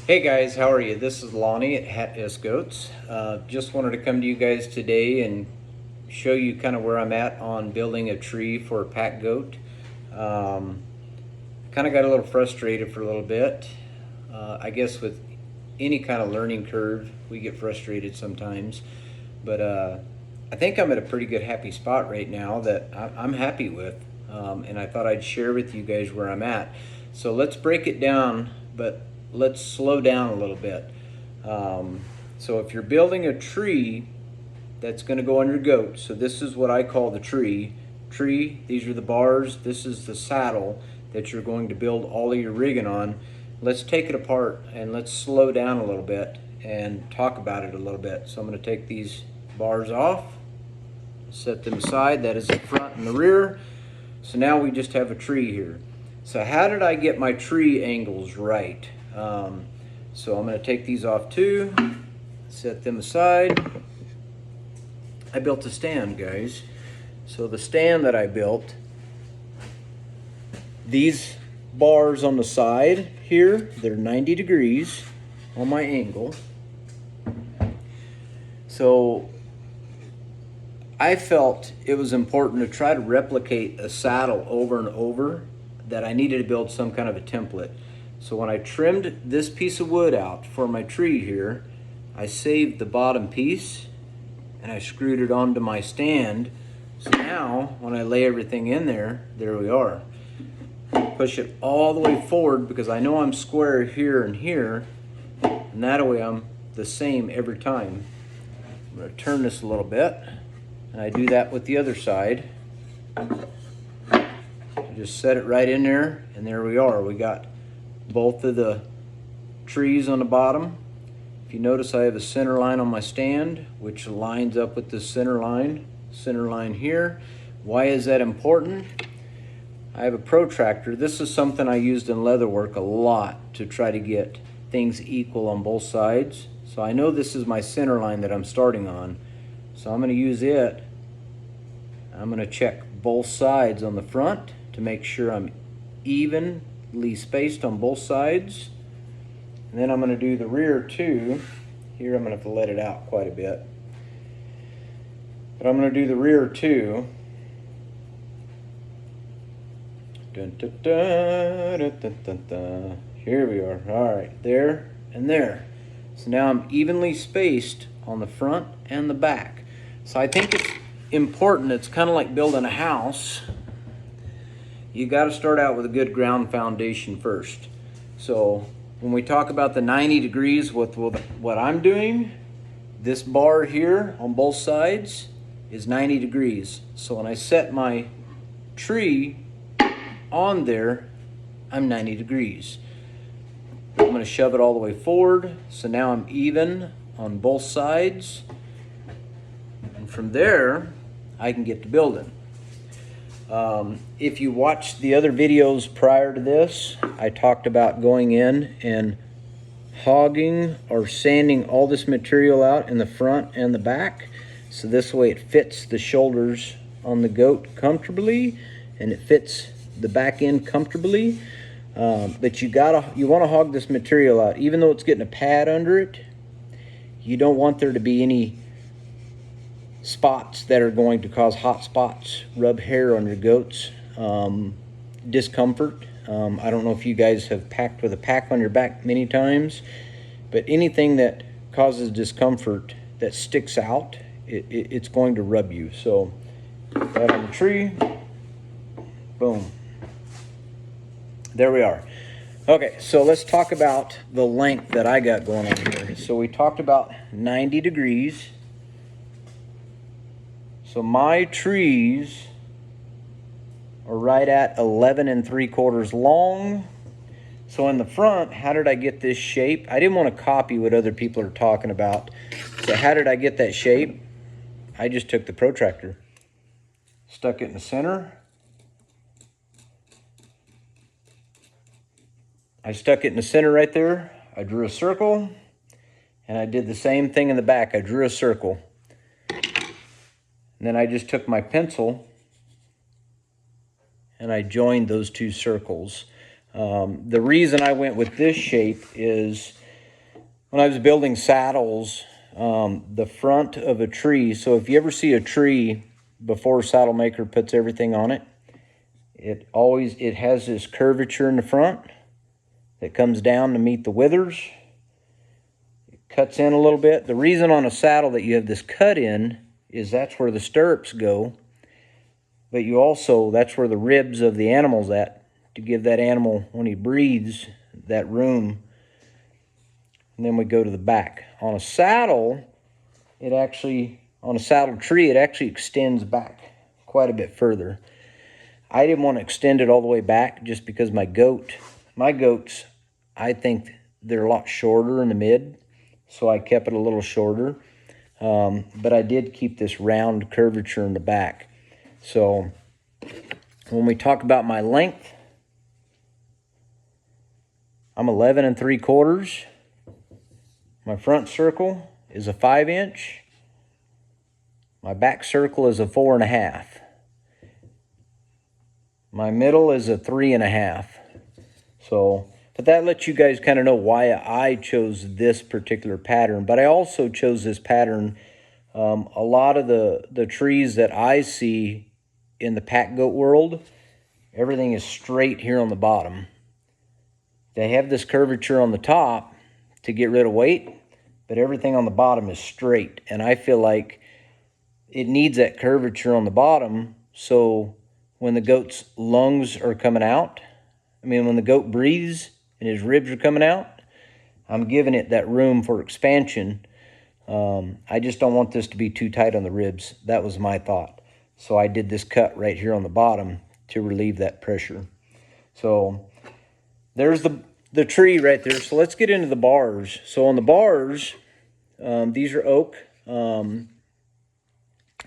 Hey guys, how are you? This is Lonnie at Hat S Goats. Just wanted to come to you guys today and show you kind of where I'm at on building a tree for a pack goat. Kind of got a little frustrated for a little bit. I guess with any kind of learning curve, we get frustrated sometimes. But I think I'm at a pretty good happy spot right now that I'm happy with. And I thought I'd share with you guys where I'm at. So let's break it down, but let's slow down a little bit. So if you're building a tree that's going to go on your goat, so this is what I call the tree. These are the bars, this is the saddle that you're going to build all of your rigging on. Let's take it apart and let's slow down a little bit and talk about it a little bit. So I'm going to take these bars off, set them aside. That is the front and the rear. So now we just have a tree here. So how did I get my tree angles right? So I'm going to take these off too, set them aside. I built a stand, guys. So the stand that I built, these bars on the side here, they're 90 degrees on my angle. So I felt it was important to try to replicate a saddle over and over, that I needed to build some kind of a template. So when I trimmed this piece of wood out for my tree here, I saved the bottom piece and I screwed it onto my stand. So now when I lay everything in there, there we are. Push it all the way forward because I know I'm square here and here, and that way I'm the same every time. I'm going to turn this a little bit, and I do that with the other side. Just set it right in there, and there we are. We got both of the trees on the bottom. If you notice, I have a center line on my stand, which lines up with the center line here. Why is that important? I have a protractor. This is something I used in leatherwork a lot to try to get things equal on both sides. So I know this is my center line that I'm starting on. So I'm going to use it. I'm going to check both sides on the front to make sure I'm evenly spaced on both sides. And then I'm going to do the rear too. Here I'm going to have to let it out quite a bit. But I'm going to do the rear too. Dun, dun, dun, dun, dun, dun, dun. Here we are. All right, there and there. So now I'm evenly spaced on the front and the back. So I think it's important. It's kind of like building a house. You got to start out with a good ground foundation first. So when we talk about the 90 degrees with what I'm doing, this bar here on both sides is 90 degrees. So when I set my tree on there, I'm 90 degrees. I'm going to shove it all the way forward. So now I'm even on both sides. And from there, I can get to building. If you watched the other videos prior to this, I talked about going in and hogging or sanding all this material out in the front and the back. So this way it fits the shoulders on the goat comfortably and it fits the back end comfortably. But you want to hog this material out. Even though it's getting a pad under it, you don't want there to be any spots that are going to cause hot spots, rub hair on your goats, discomfort. I don't know if you guys have packed with a pack on your back many times, but anything that causes discomfort that sticks out, it's going to rub you. So that on the tree, boom. There we are. Okay, so let's talk about the length that I got going on here. So we talked about 90 degrees. So my trees are right at 11 3/4 long. So in the front, how did I get this shape? I didn't want to copy what other people are talking about. So how did I get that shape? I just took the protractor, stuck it in the center. I stuck it in the center right there. I drew a circle, and I did the same thing in the back. I drew a circle. And then I just took my pencil and I joined those two circles. The reason I went with this shape is when I was building saddles, the front of a tree, so if you ever see a tree before a saddle maker puts everything on it, it has this curvature in the front that comes down to meet the withers. It cuts in a little bit. The reason on a saddle that you have this cut in is that's where the stirrups go, but you also, that's where the ribs of the animal's at, to give that animal, when he breathes, that room. And then we go to the back. On a saddle, on a saddle tree, it actually extends back quite a bit further. I didn't want to extend it all the way back just because my goats, I think they're a lot shorter in the mid, so I kept it a little shorter. But I did keep this round curvature in the back. So when we talk about my length, I'm 11 3/4. My front circle is a 5-inch. My back circle is a 4 1/2. My middle is a 3 1/2. So, but that lets you guys kind of know why I chose this particular pattern. But I also chose this pattern. A lot of the trees that I see in the pack goat world, everything is straight here on the bottom. They have this curvature on the top to get rid of weight, but everything on the bottom is straight. And I feel like it needs that curvature on the bottom, so when the goat's lungs are coming out, when the goat breathes and his ribs are coming out, I'm giving it that room for expansion. I just don't want this to be too tight on the ribs. That was my thought. So I did this cut right here on the bottom to relieve that pressure. So there's the tree right there. So let's get into the bars. So on the bars, these are oak. When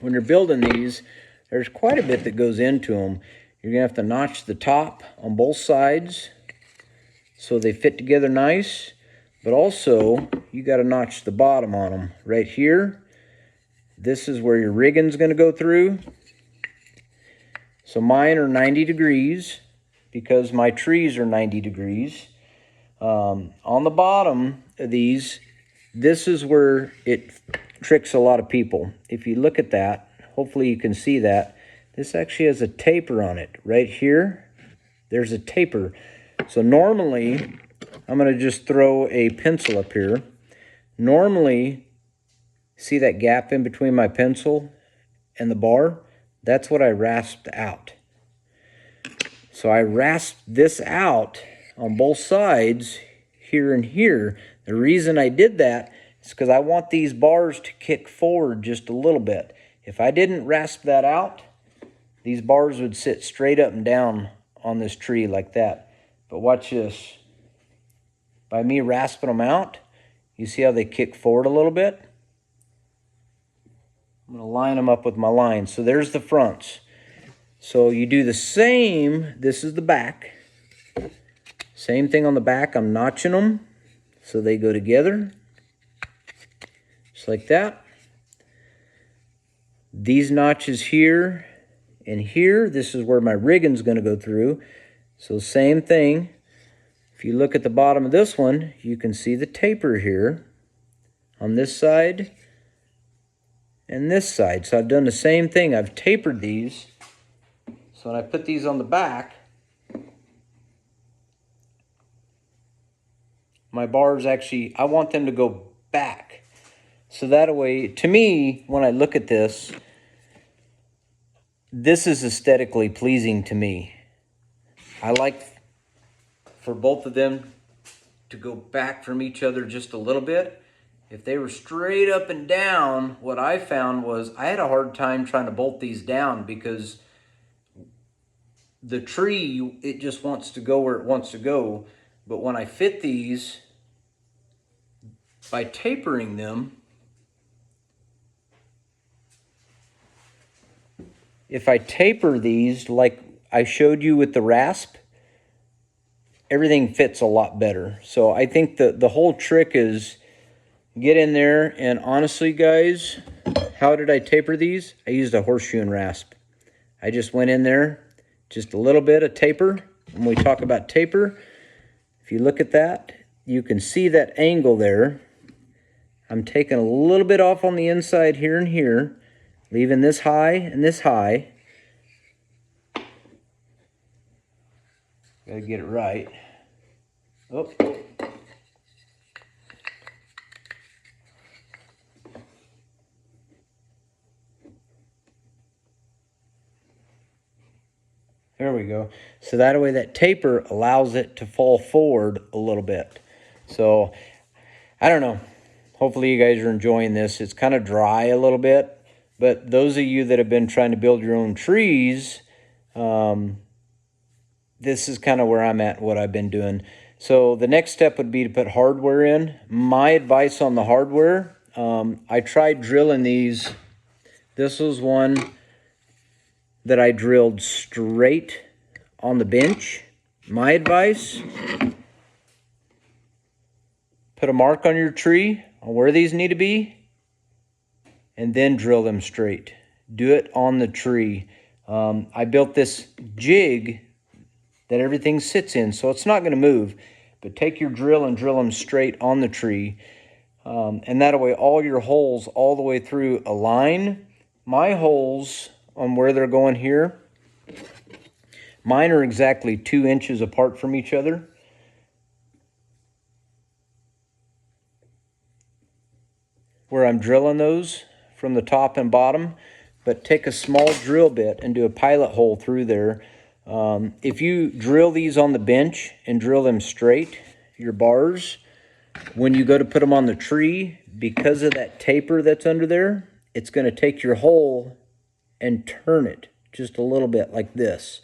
you're building these, there's quite a bit that goes into them. You're going to have to notch the top on both sides so they fit together nice. But also, you got to notch the bottom on them. Right here, this is where your rigging's going to go through. So mine are 90 degrees because my trees are 90 degrees. On the bottom of these, this is where it tricks a lot of people. If you look at that, hopefully you can see that. This actually has a taper on it. Right here, there's a taper. So normally, I'm going to just throw a pencil up here. Normally, see that gap in between my pencil and the bar? That's what I rasped out. So I rasped this out on both sides, here and here. The reason I did that is because I want these bars to kick forward just a little bit. If I didn't rasp that out, these bars would sit straight up and down on this tree like that. But watch this. By me rasping them out, you see how they kick forward a little bit? I'm going to line them up with my line. So there's the fronts. So you do the same. This is the back. Same thing on the back. I'm notching them so they go together. Just like that. These notches here and here, this is where my rigging's going to go through. So same thing. If you look at the bottom of this one, you can see the taper here on this side and this side. So I've done the same thing. I've tapered these. So when I put these on the back, my bars actually, I want them to go back. So that way, to me, when I look at this is aesthetically pleasing to me. I like for both of them to go back from each other just a little bit. If they were straight up and down, what I found was I had a hard time trying to bolt these down because the tree, it just wants to go where it wants to go. But when I fit these, by tapering them, if I taper these like I showed you with the rasp, everything fits a lot better. So I think the whole trick is get in there, and honestly, guys, how did I taper these? I used a horseshoe and rasp. I just went in there, just a little bit of taper. When we talk about taper, if you look at that, you can see that angle there. I'm taking a little bit off on the inside here and here, leaving this high and this high. Gotta get it right. Oh. There we go. So that way that taper allows it to fall forward a little bit. So, I don't know. Hopefully you guys are enjoying this. It's kind of dry a little bit. But those of you that have been trying to build your own trees, this is kind of where I'm at, what I've been doing. So the next step would be to put hardware in. My advice on the hardware, I tried drilling these. This was one that I drilled straight on the bench. My advice, put a mark on your tree on where these need to be, and then drill them straight. Do it on the tree. I built this jig that everything sits in, so it's not going to move. But take your drill and drill them straight on the tree. And that way all your holes all the way through align. My holes on where they're going here, mine are exactly 2 inches apart from each other. Where I'm drilling those from the top and bottom, but take a small drill bit and do a pilot hole through there. If you drill these on the bench and drill them straight, your bars, when you go to put them on the tree, because of that taper that's under there, it's going to take your hole and turn it just a little bit like this.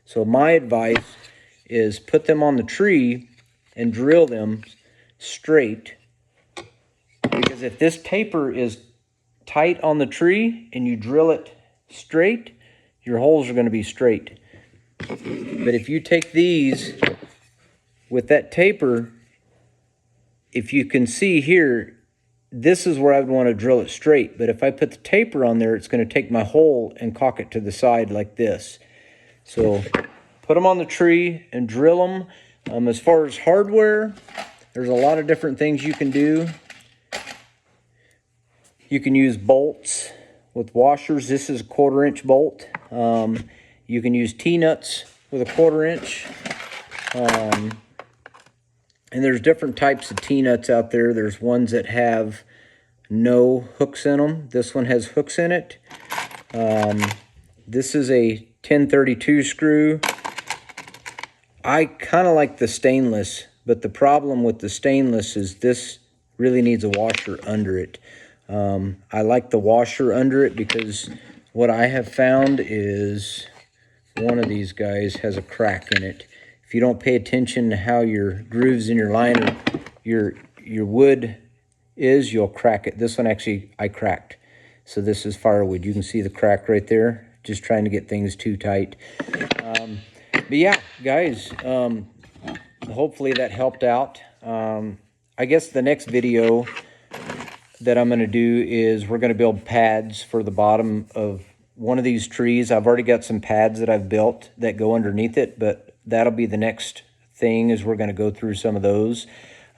So my advice is put them on the tree and drill them straight, because if this taper is tight on the tree and you drill it straight, your holes are going to be straight. But if you take these with that taper, if you can see here, this is where I would want to drill it straight. But if I put the taper on there, it's going to take my hole and cock it to the side like this. So put them on the tree and drill them. As far as hardware, there's a lot of different things you can do. You can use bolts with washers. This is a 1/4 inch bolt. You can use T-nuts with a 1/4 inch. And there's different types of T-nuts out there. There's ones that have no hooks in them. This one has hooks in it. This is a 1032 screw. I kind of like the stainless, but the problem with the stainless is this really needs a washer under it. I like the washer under it because what I have found is one of these guys has a crack in it. If you don't pay attention to how your grooves in your liner, your wood is, you'll crack it. This one actually, I cracked. So this is firewood. You can see the crack right there. Just trying to get things too tight. But yeah, guys, hopefully that helped out. I guess the next video that I'm going to do is we're going to build pads for the bottom of one of these trees. I've already got some pads that I've built that go underneath it, but that'll be the next thing, is we're going to go through some of those.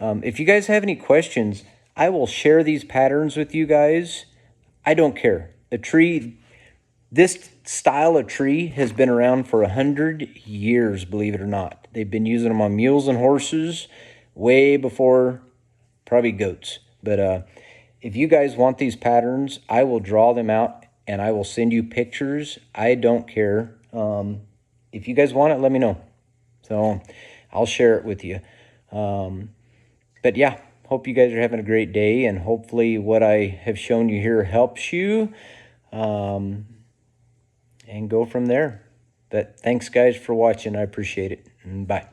If you guys have any questions, I will share these patterns with you guys. I don't care. A tree, this style of tree has been around for 100 years, believe it or not. They've been using them on mules and horses way before probably goats. But if you guys want these patterns, I will draw them out and I will send you pictures. I don't care. If you guys want it, let me know. So I'll share it with you. But yeah, hope you guys are having a great day, and hopefully what I have shown you here helps you, and go from there. But thanks guys for watching. I appreciate it. Bye.